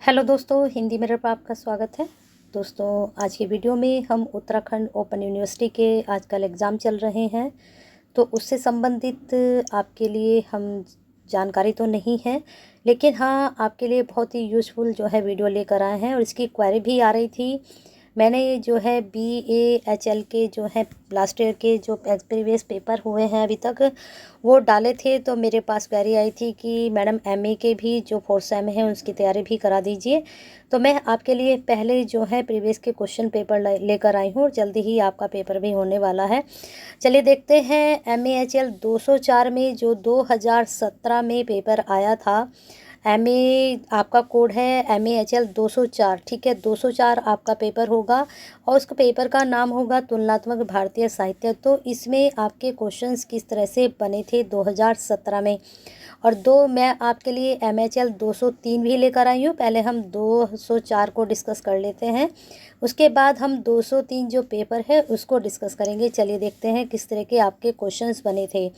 Hello दोस्तों, Hindi mirror पर आपका स्वागत है। दोस्तों, आज की वीडियो में हम उत्तराखंड ओपन यूनिवर्सिटी के आजकल एग्ज़ाम चल रहे हैं, तो उससे संबंधित आपके लिए हम जानकारी तो नहीं है, लेकिन हाँ, आपके लिए बहुत ही यूज़फुल जो है वीडियो लेकर आए हैं और इसकी क्वेरी भी आ रही थी। मैंने जो है BAHL के जो है लास्ट ईयर के जो प्रीवियस पेपर हुए हैं अभी तक वो डाले थे, तो मेरे पास क्वेरी आई थी कि मैडम MA के भी जो 4th सेम है उसकी तैयारी भी करा दीजिए। तो मैं आपके लिए पहले जो है प्रीवियस के क्वेश्चन पेपर लेकर आई हूँ और जल्दी ही आपका पेपर भी होने वाला है। चलिए देखते हैं। MAHL 204 में जो 2017 में पेपर आया था, आपका कोड है MAHL 204, ठीक है। 204 आपका पेपर होगा और उसका पेपर का नाम होगा तुलनात्मक भारतीय साहित्य। तो इसमें आपके क्वेश्चंस किस तरह से बने थे 2017 में, और मैं आपके लिए MHL 203 भी लेकर आई हूँ। पहले हम 204 को डिस्कस कर लेते हैं, उसके बाद हम 203 जो पेपर है उसको डिस्कस करेंगे। चलिए देखते हैं किस तरह के आपके क्वेश्चंस बने थे।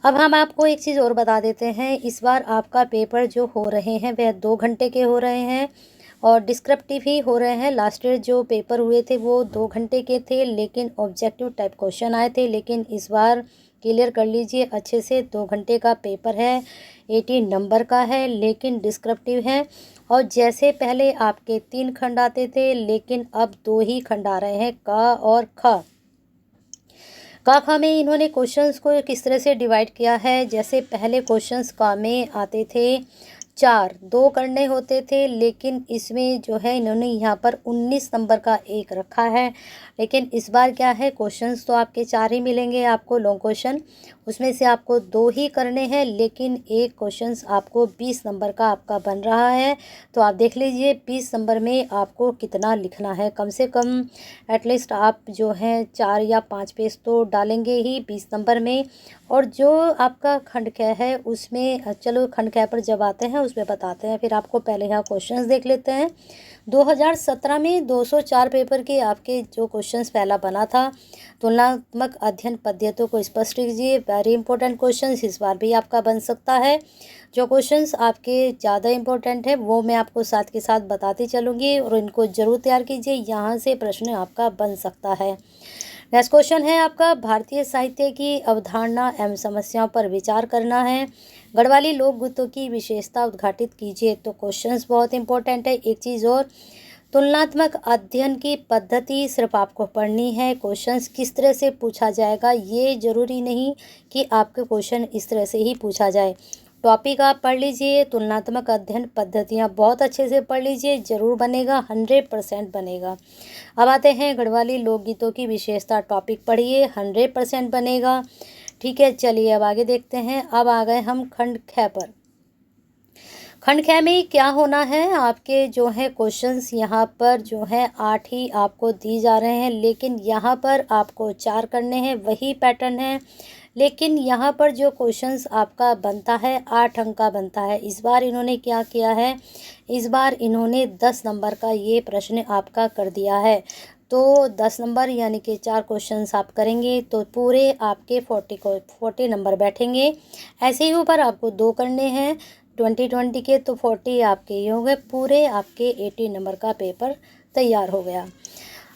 अब हम आपको एक चीज़ और बता देते हैं, इस बार आपका पेपर जो हो रहे हैं वह 2 घंटे के हो रहे हैं और डिस्क्रिप्टिव ही हो रहे हैं। लास्ट ईयर जो पेपर हुए थे वो 2 घंटे के थे, लेकिन ऑब्जेक्टिव टाइप क्वेश्चन आए थे। लेकिन इस बार क्लियर कर लीजिए अच्छे से, 2 घंटे का पेपर है, 18 नंबर का है, लेकिन डिस्क्रिप्टिव है। और जैसे पहले आपके 3 खंड आते थे, लेकिन अब 2 ही खंड आ रहे हैं, क और ख। क ख में इन्होंने क्वेश्चंस को किस तरह से डिवाइड किया है। जैसे पहले क्वेश्चंस क में आते थे 4, 2 करने होते थे, लेकिन इसमें जो है इन्होंने यहाँ पर 19 नंबर का एक रखा है। लेकिन इस बार क्या है, क्वेश्चंस तो आपके 4 ही मिलेंगे आपको लॉन्ग क्वेश्चन, उसमें से आपको 2 ही करने हैं, लेकिन एक क्वेश्चंस आपको 20 नंबर का आपका बन रहा है। तो आप देख लीजिए 20 नंबर में आपको कितना लिखना है। कम से कम एटलीस्ट आप जो है 4 या 5 पेज तो डालेंगे ही 20 नंबर में। और जो आपका खंड ख है उसमें, चलो खंड ख पर जब आते हैं उसमें बताते हैं, फिर आपको पहले यहाँ क्वेश्चंस देख लेते हैं। 2017 में 204 पेपर के आपके जो क्वेश्चंस पहला बना था, तुलनात्मक अध्ययन पद्धतियों को स्पष्ट कीजिए। वेरी इंपॉर्टेंट क्वेश्चंस इस बार भी आपका बन सकता है। जो क्वेश्चंस आपके ज़्यादा इंपॉर्टेंट है वो मैं आपको साथ के साथ बताती चलूँगी और इनको ज़रूर तैयार कीजिए, यहाँ से प्रश्न आपका बन सकता है। नेक्स्ट क्वेश्चन है आपका, भारतीय साहित्य की अवधारणा एवं समस्याओं पर विचार करना है। गढ़वाली लोकगीतों की विशेषता उद्घाटित कीजिए। तो क्वेश्चंस बहुत इंपॉर्टेंट है। एक चीज़ और, तुलनात्मक अध्ययन की पद्धति सिर्फ आपको पढ़नी है, क्वेश्चंस किस तरह से पूछा जाएगा ये ज़रूरी नहीं कि आपके क्वेश्चन इस तरह से ही पूछा जाए। टॉपिक आप पढ़ लीजिए, तुलनात्मक अध्ययन पद्धतियाँ बहुत अच्छे से पढ़ लीजिए, ज़रूर बनेगा, 100% बनेगा। अब आते हैं गढ़वाली लोकगीतों की विशेषता, टॉपिक पढ़िए, 100% बनेगा। ठीक है, चलिए अब आगे देखते हैं। अब आ गए हम खंड ख पर। खंड ख में क्या होना है, आपके जो है क्वेश्चंस यहाँ पर जो है 8 ही आपको दी जा रहे हैं, लेकिन यहाँ पर आपको 4 करने हैं, वही पैटर्न है। लेकिन यहाँ पर जो क्वेश्चंस आपका बनता है 8 अंक का बनता है। इस बार इन्होंने क्या किया है, इस बार इन्होंने 10 नंबर का ये प्रश्न आपका कर दिया है। तो 10 नंबर यानी कि 4 क्वेश्चंस आप करेंगे तो पूरे आपके 40 नंबर बैठेंगे। ऐसे ही ऊपर आपको 2 करने हैं 20 के, तो 40 आपके ये हो गए, पूरे आपके 80 नंबर का पेपर तैयार हो गया।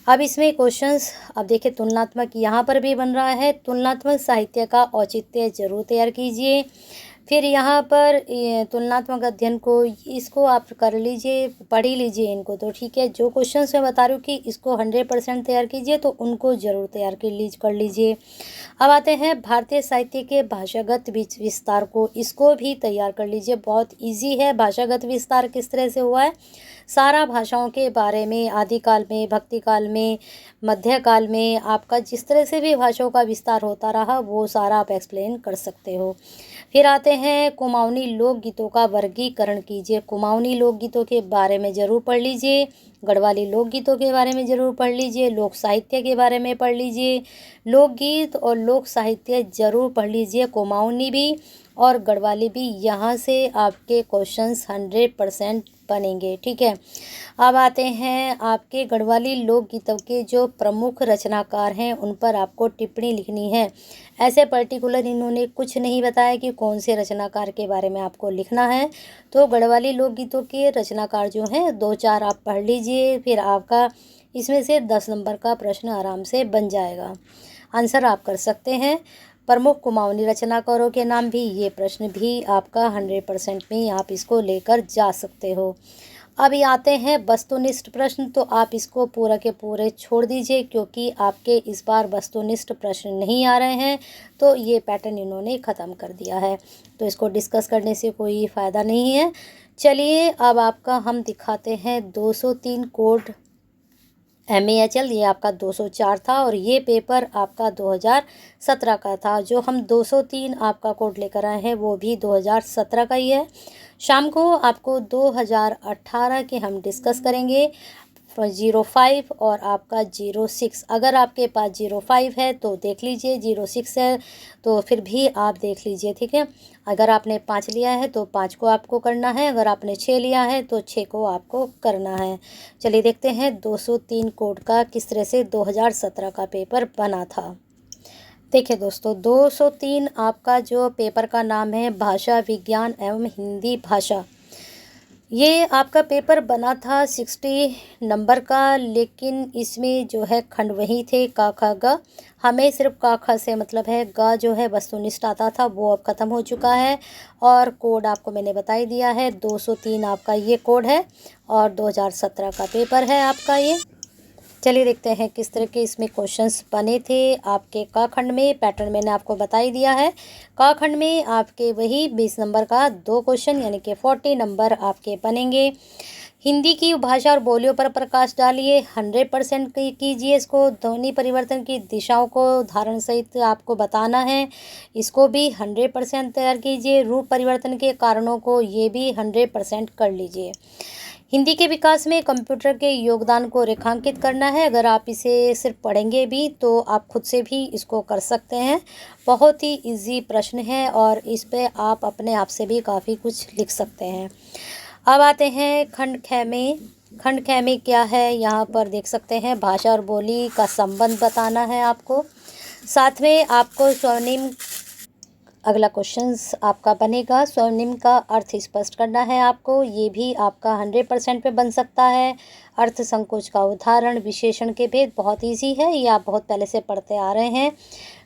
अब इसमें क्वेश्चंस, अब देखिए तुलनात्मक यहाँ पर भी बन रहा है, तुलनात्मक साहित्य का औचित्य जरूर तैयार कीजिए। फिर यहाँ पर तुलनात्मक अध्ययन को, इसको आप कर लीजिए, पढ़ ही लीजिए इनको तो ठीक है। जो क्वेश्चंस मैं बता रही हूँ कि इसको 100% तैयार कीजिए, तो उनको ज़रूर तैयार कर लीजिए। अब आते हैं भारतीय साहित्य के भाषागत विस्तार को, इसको भी तैयार कर लीजिए, बहुत इजी है। भाषागत विस्तार किस तरह से हुआ है, सारा भाषाओं के बारे में, आदिकाल में, भक्तिकाल में, मध्यकाल में, आपका जिस तरह से भी भाषाओं का विस्तार होता रहा वो सारा आप एक्सप्लेन कर सकते हो। फिर आते हैं कुमाऊनी लोकगीतों का वर्गीकरण कीजिए। कुमाऊनी लोकगीतों के बारे में ज़रूर पढ़ लीजिए, गढ़वाली लोकगीतों के बारे में ज़रूर पढ़ लीजिए, लोक साहित्य के बारे में पढ़ लीजिए, लोकगीत और लोक साहित्य ज़रूर पढ़ लीजिए, कुमाऊनी भी और गढ़वाली भी यहाँ से आपके क्वेश्चंस 100% बनेंगे। ठीक है, अब आते हैं आपके गढ़वाली लोकगीतों के जो प्रमुख रचनाकार हैं उन पर आपको टिप्पणी लिखनी है। ऐसे पर्टिकुलर इन्होंने कुछ नहीं बताया कि कौन से रचनाकार के बारे में आपको लिखना है। तो गढ़वाली लोकगीतों के रचनाकार जो हैं 2-4 आप पढ़ लीजिए, फिर आपका इसमें से 10 नंबर का प्रश्न आराम से बन जाएगा। आंसर आप कर सकते हैं। प्रमुख कुमाऊनी रचनाकारों के नाम भी, ये प्रश्न भी आपका 100% में आप इसको लेकर जा सकते हो। अभी आते हैं वस्तुनिष्ठ प्रश्न, तो आप इसको पूरा के पूरे छोड़ दीजिए क्योंकि आपके इस बार वस्तुनिष्ठ प्रश्न नहीं आ रहे हैं, तो ये पैटर्न इन्होंने ख़त्म कर दिया है, तो इसको डिस्कस करने से कोई फ़ायदा नहीं है। चलिए अब आपका हम दिखाते हैं 203 कोड MEHL, ये आपका 204 था और ये पेपर आपका 2017 का था। जो हम 203 आपका कोड लेकर आए हैं वो भी 2017 का ही है। शाम को आपको 2018 के हम डिस्कस करेंगे, 05 और आपका 06। अगर आपके पास 05 है तो देख लीजिए, 06 है तो फिर भी आप देख लीजिए। ठीक है, अगर आपने 5 लिया है तो 5 को आपको करना है, अगर आपने 6 लिया है तो 6 को आपको करना है। चलिए देखते हैं 203 कोड का किस तरह से 2017 का पेपर बना था। देखिए दोस्तों, 203 आपका जो पेपर का नाम है भाषा विज्ञान एवं हिंदी भाषा। ये आपका पेपर बना था 60 नंबर का, लेकिन इसमें जो है खंड वही थे का खा गा। हमें सिर्फ का खा से मतलब है, गा जो है वस्तुनिष्ठ आता था वो अब ख़त्म हो चुका है। और कोड आपको मैंने बता ही दिया है, 203 आपका ये कोड है और 2017 का पेपर है आपका ये। चलिए देखते हैं किस तरह के इसमें क्वेश्चंस बने थे आपके का खंड में। पैटर्न मैंने आपको बता ही दिया है। का खंड में आपके वही 20 नंबर का 2 क्वेश्चन यानी कि 40 नंबर आपके बनेंगे। हिंदी की भाषा और बोलियों पर प्रकाश डालिए, 100% कीजिए इसको। ध्वनि परिवर्तन की दिशाओं को उदाहरण सहित आपको बताना है, इसको भी 100% तैयार कीजिए। रूप परिवर्तन के कारणों को ये भी 100% कर लीजिए। हिंदी के विकास में कंप्यूटर के योगदान को रेखांकित करना है। अगर आप इसे सिर्फ पढ़ेंगे भी तो आप खुद से भी इसको कर सकते हैं। बहुत ही इजी प्रश्न है और इस पे आप अपने आप से भी काफ़ी कुछ लिख सकते हैं। अब आते हैं खंड ख में। खंड ख में क्या है, यहाँ पर देख सकते हैं भाषा और बोली का संबंध बताना है आपको। साथ में आपको स्वर्णिम, अगला क्वेश्चंस आपका बनेगा स्वर्णिम का अर्थ स्पष्ट करना है आपको। ये भी आपका 100% पे बन सकता है। अर्थ संकोच का उदाहरण, विशेषण के भेद बहुत इजी है, ये आप बहुत पहले से पढ़ते आ रहे हैं।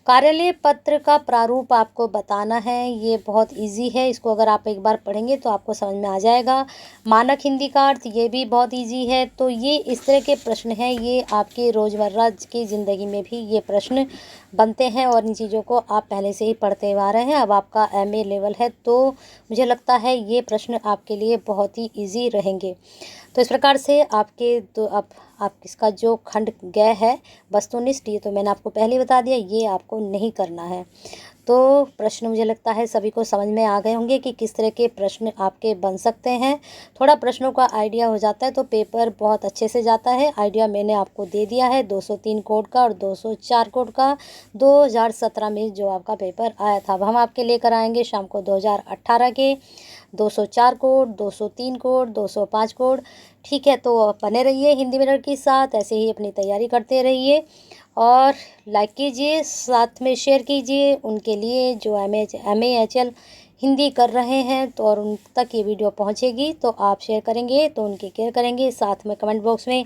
कार्यालय पत्र का प्रारूप आपको बताना है, ये बहुत इजी है, इसको अगर आप एक बार पढ़ेंगे तो आपको समझ में आ जाएगा। मानक हिंदी का अर्थ, ये भी बहुत इजी है। तो ये इस तरह के प्रश्न हैं, ये आपके रोज़मर्रा की ज़िंदगी में भी ये प्रश्न बनते हैं और इन चीज़ों को आप पहले से ही पढ़ते हुए आ रहे हैं। अब आपका MA लेवल है तो मुझे लगता है ये प्रश्न आपके लिए बहुत ही ईजी रहेंगे। तो इस प्रकार से आपके तो आप इसका जो खंड गए है वस्तुनिष्ठ, ये तो मैंने आपको पहले बता दिया, ये आपको नहीं करना है। तो प्रश्न मुझे लगता है सभी को समझ में आ गए होंगे कि किस तरह के प्रश्न आपके बन सकते हैं। थोड़ा प्रश्नों का आइडिया हो जाता है तो पेपर बहुत अच्छे से जाता है। आइडिया मैंने आपको दे दिया है 203 कोड का और 204 कोड का, 2017 में जो आपका पेपर आया था। अब हम आपके लेकर आएंगे शाम को 2018 के 204 कोड, 203 कोड, 205 कोड। ठीक है, तो बने रहिए हिंदी मिरर के साथ, ऐसे ही अपनी तैयारी करते रहिए और लाइक कीजिए, साथ में शेयर कीजिए उनके लिए जो MEHL हिंदी कर रहे हैं, तो और उन तक ये वीडियो पहुंचेगी तो आप शेयर करेंगे तो उनकी केयर करेंगे। साथ में कमेंट बॉक्स में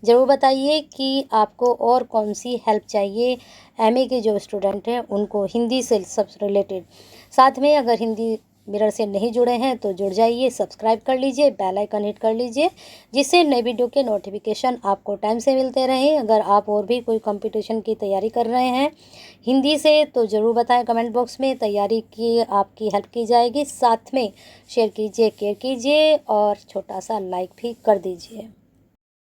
ज़रूर बताइए कि आपको और कौन सी हेल्प चाहिए MA के जो स्टूडेंट हैं उनको हिंदी से सब रिलेटेड। साथ में अगर हिंदी मिरर से नहीं जुड़े हैं तो जुड़ जाइए, सब्सक्राइब कर लीजिए, बेल आइकन हिट कर लीजिए, जिससे नई वीडियो के नोटिफिकेशन आपको टाइम से मिलते रहें। अगर आप और भी कोई कंपटीशन की तैयारी कर रहे हैं हिंदी से तो ज़रूर बताएं कमेंट बॉक्स में, तैयारी की आपकी हेल्प की जाएगी। साथ में शेयर कीजिए, केयर कीजिए और छोटा सा लाइक भी कर दीजिए।